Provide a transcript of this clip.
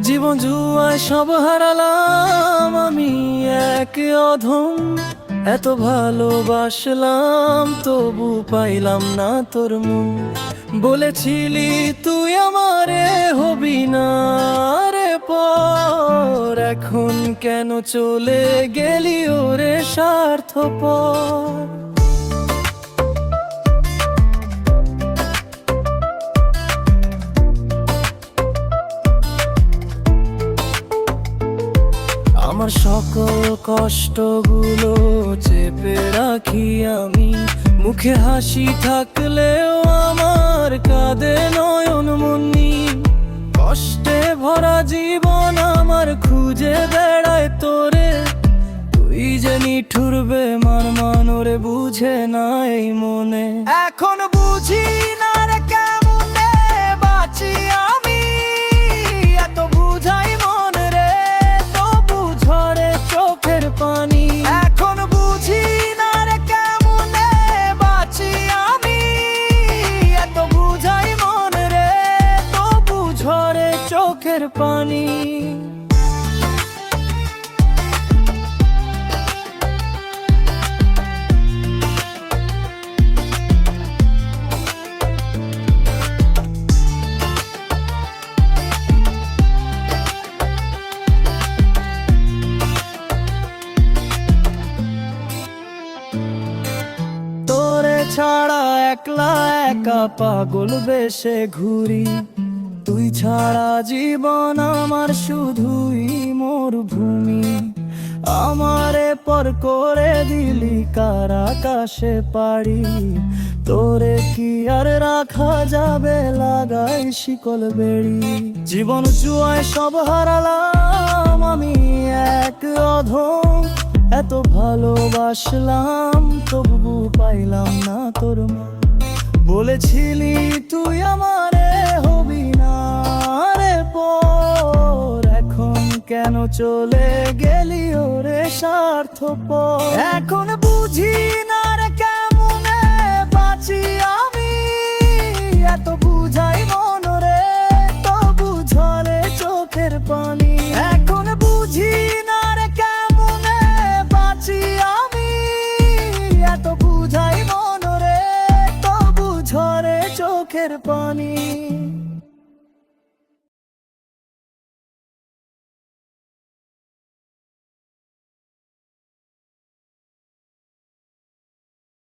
জীবন জুয়ায় সব হারালাম আমি, এক অধম। এত ভালোবাসলাম তবু পাইলাম না তোর মুখ। বলেছিলি তুই আমারে হবি না রে পর, এখন কেন চলে গেলি ওরে স্বার্থপর। আমার সকল কষ্টগুলো চেপে রাখি আমি, মুখে হাসি থাকলেও আমার কাঁদে নয়ন মনি। কষ্টে ভরা জীবন আমার খুঁজে বেড়ায় তোরে, তুই যে নিঠুর বেমার মানরে বুঝে নাই মনে। এখন বুঝি না রে কেমনে বাঁচি আমি, এত বুঝাই মন রে তবু ঝরে চোখের পানি। এখন বুঝি না রে কেমনে বাঁচি আমি, এত বুঝাই মন রে তবু ঝরে চোখের পানি। ছাড়া একলা একা পাগল বেশে ঘুরি, তুই ছাড়া জীবন আমার শুধুই মরুভূমি। আমারে পর করে দিলি কার আকাশে পাড়ি, তোরে কি আর রাখা যাবে লাগাই শিকল বেড়ি। জীবন জুয়ায় সব হারালাম আমি, এক অধম। এত ভালোবাসলাম তবু পাইলাম না তোর মন। বলেছিলি তুই আমারে হবি না রে পর, এখন কেন চলে গেলি ওরে স্বার্থপর। এখন বুঝি না রে কেমনে বাঁচি আমি, এত বুঝাই মন রে তবু ঝরে চোখের পানি। এখন বুঝি না রে কেমনে বাঁচি আমি, এত বুঝাই মন রে তবু ঝরে চোখের পানি।